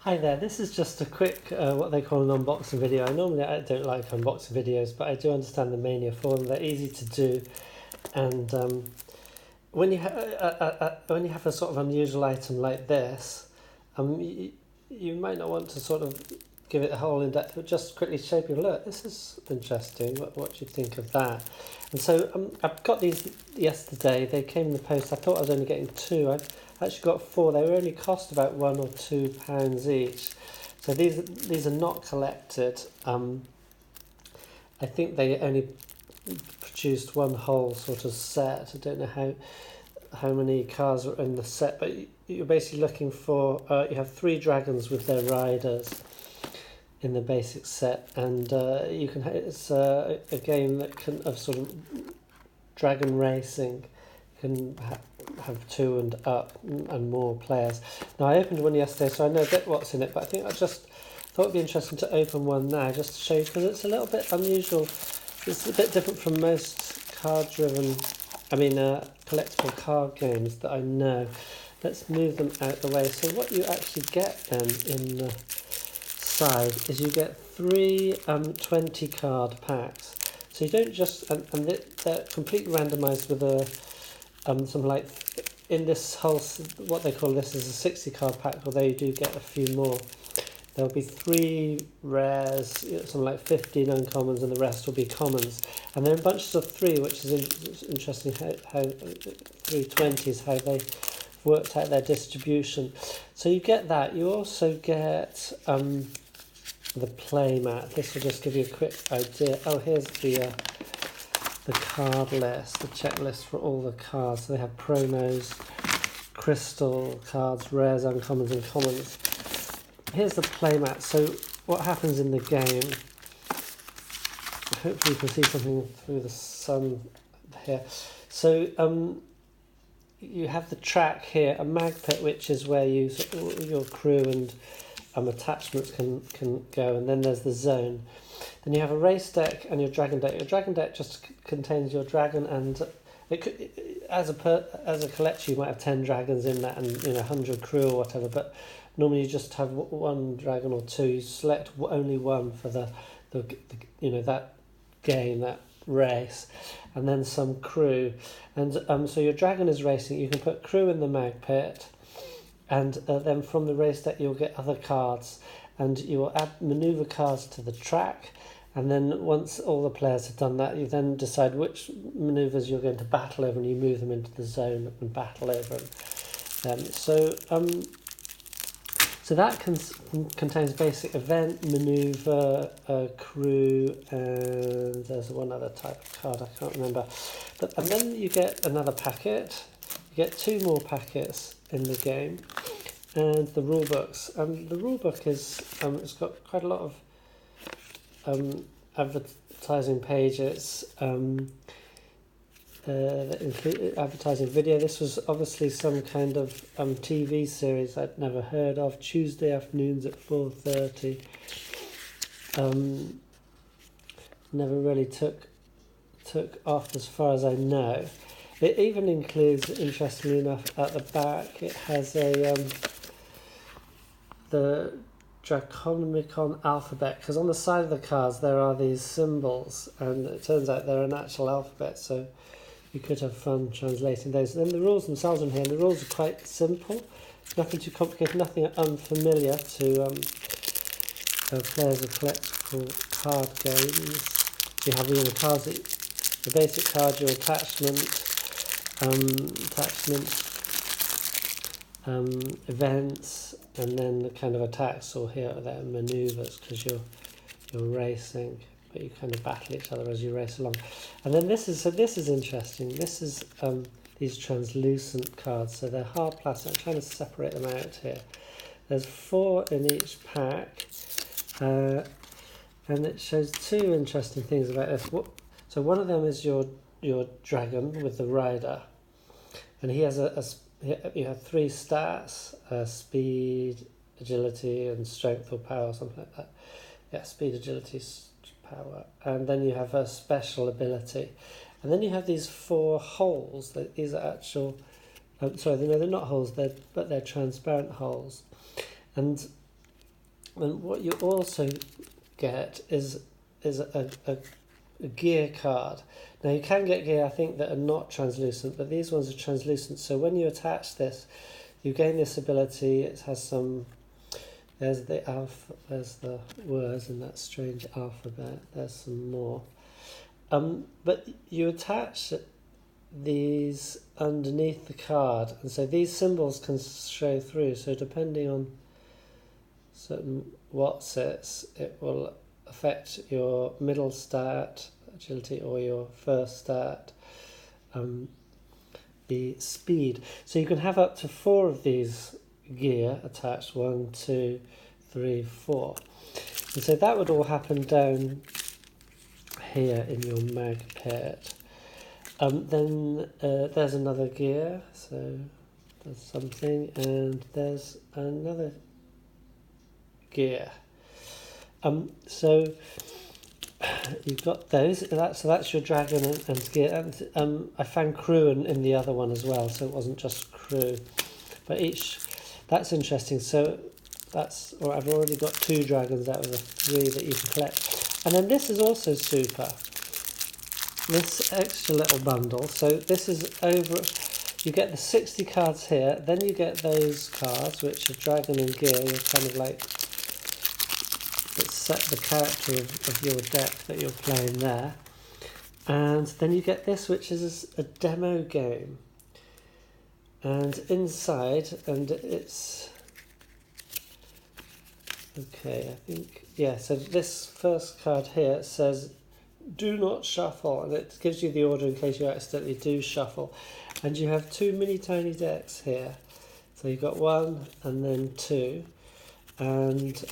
Hi there, this is just a quick, what they call an unboxing video. Normally I don't like unboxing videos, but I do understand the mania for them. They're easy to do, and when you have a sort of unusual item like this, you might not want to sort of give it a whole in-depth, but just quickly show people, look, this is interesting, what do you think of that? And so I've got these yesterday. They came in the post. I thought I was only getting two. I've actually got four. They only cost about £1 or £2 each. So these are not collected. I think they only produced one whole sort of set. I don't know how many cars are in the set, but you're basically looking for, you have 3 dragons with their riders in the basic set, and you can it's a game that can of sort of dragon racing. You can have 2 and up and more players. Now I opened one yesterday, so I know a bit what's in it, but I think I just thought it'd be interesting to open one now just to show you, because it's a little bit unusual. It's a bit different from most collectible card games that I know. Let's move them out the way. So what you actually get then in the side is you get 3 20 card packs. So you don't just, and they're completely randomised with a something like, in this whole, what they call this is a 60 card pack, although you do get a few more. There'll be 3 rares, something like 15 uncommons, and the rest will be commons. And then bunches of 3, which is interesting how 320s, how they worked out their distribution. So you get that. You also get the play mat. This will just give you a quick idea. Oh, here's the card list, the checklist for all the cards. So they have promos, crystal cards, rares, uncommons, and commons. Here's the playmat. So what happens in the game, hopefully you can see something through the sun here. So you have the track here, a mag pit, which is where your crew and attachments can go, and then there's the zone. Then you have a race deck and your dragon deck. Your dragon deck just contains your dragon, and as a collector you might have 10 dragons in that, and 100 crew or whatever, but normally you just have 1 dragon or 2. You select only one for the that game, that race, and then some crew. And so your dragon is racing. You can put crew in the mag pit, and then from the race deck you'll get other cards, and you will add maneuver cards to the track. And then once all the players have done that, you then decide which maneuvers you're going to battle over, and you move them into the zone and battle over them. So that contains basic event, maneuver, crew, and there's one other type of card, I can't remember. And then you get another packet. You get 2 more packets in the game, and the rule books. The rule book is it's got quite a lot of advertising pages that include advertising video. This was obviously some kind of TV series I'd never heard of. Tuesday afternoons at 4:30. Never really took off as far as I know. It even includes, interestingly enough, at the back it has the Draconomicon alphabet, because on the side of the cards there are these symbols, and it turns out they're an actual alphabet, so you could have fun translating those. And then the rules themselves in here, and the rules are quite simple, nothing too complicated, nothing unfamiliar to players of collectible card games. You have the cards, the basic card, your attachments, events, and then the kind of attacks, or here there maneuvers, because you're racing, but you kind of battle each other as you race along. And then this is interesting. This is these translucent cards, so they're hard plastic. I'm trying to separate them out here. There's 4 in each pack, and it shows 2 interesting things about this. So one of them is your dragon with the rider, and he has you have 3 stats: speed, agility, and strength or power, something like that. Yeah, speed, agility, power. And then you have a special ability. And then you have these 4 holes. These are actual, they're not holes, but they're transparent holes. And And what you also get is a gear card. Now you can get gear, I think, that are not translucent, but these ones are translucent. So when you attach this, you gain this ability. It has some. There's the there's the words in that strange alphabet. There's some more. But you attach these underneath the card, and so these symbols can show through. So depending on certain whatsits, it will affect your middle stat, agility, or your first stat, the speed. So you can have up to 4 of these gear attached, 1, 2, 3, 4. And so that would all happen down here in your mag pit. Then there's another gear, so there's something, and there's another gear. So you've got those. So that's your dragon and gear. And I found crew in the other one as well, so it wasn't just crew. But that's interesting. So I've already got 2 dragons out of the 3 that you can collect. And then this is also super. This extra little bundle. So this is over. You get the 60 cards here. Then you get those cards, which are dragon and gear. You're kind of like, that set the character of your deck that you're playing there. And then you get this, which is a demo game. And inside, and it's... Okay, I think... Yeah, so this first card here says, do not shuffle. And it gives you the order in case you accidentally do shuffle. And you have 2 mini tiny decks here. So you've got 1 and then 2. And...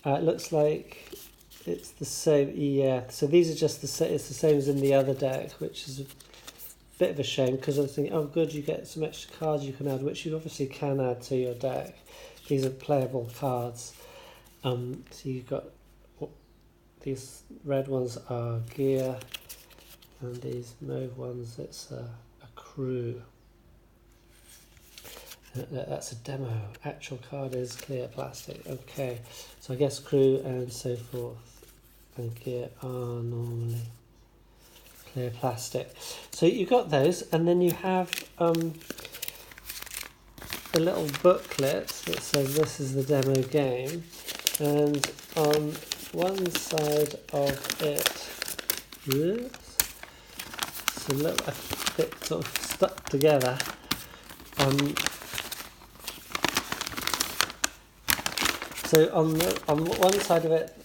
it looks like it's the same, yeah. So these are just it's the same as in the other deck, which is a bit of a shame because I was thinking, oh good, you get some extra cards you can add, which you obviously can add to your deck. These are playable cards. So you've got, these red ones are gear, and these mauve ones, it's a crew. That's a demo. Actual card is clear plastic. Okay, so I guess crew and so forth and gear are normally clear plastic. So you got those, and then you have a little booklet that says this is the demo game, and on one side of it, it's a little bit sort of stuck together. So on one side of it,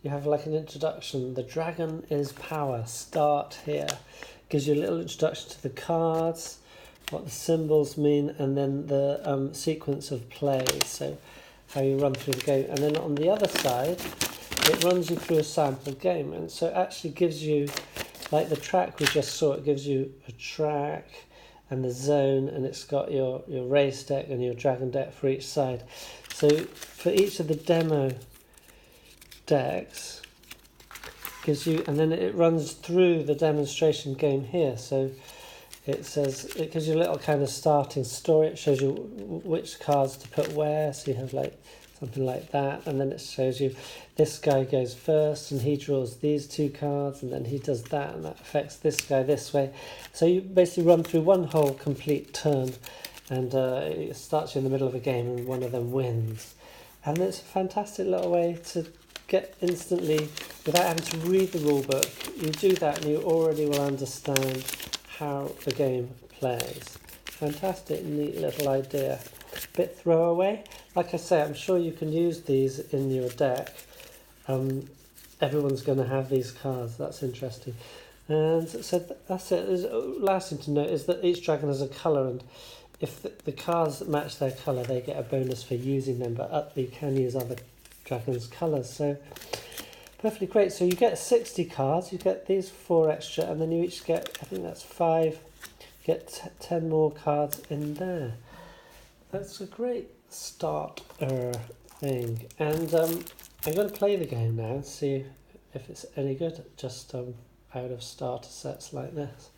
you have like an introduction. The dragon is power. Start here. Gives you a little introduction to the cards, what the symbols mean, and then the sequence of play. So how you run through the game. And then on the other side, it runs you through a sample game. And so it actually gives you, like the track we just saw, it gives you a track and the zone, and it's got your race deck and your dragon deck for each side. So for each of the demo decks, gives you, and then it runs through the demonstration game here. So it says, it gives you a little kind of starting story. It shows you which cards to put where. So you have like something like that, and then it shows you this guy goes first and he draws these 2 cards, and then he does that, and that affects this guy this way. So you basically run through one whole complete turn, and it starts you in the middle of a game and one of them wins. And it's a fantastic little way to get instantly, without having to read the rule book, you do that and you already will understand how the game plays. Fantastic, neat little idea. Bit throwaway. Like I say, I'm sure you can use these in your deck. Everyone's going to have these cards. That's interesting. And so that's it. Last thing to note is that each dragon has a colour, and if the cards that match their colour, they get a bonus for using them, but you can use other dragons' colours. So perfectly great. So you get 60 cards, you get these 4 extra, and then you each get, I think that's 5, get 10 more cards in there. That's a great start thing. And I'm going to play the game now and see if it's any good, just out of starter sets like this.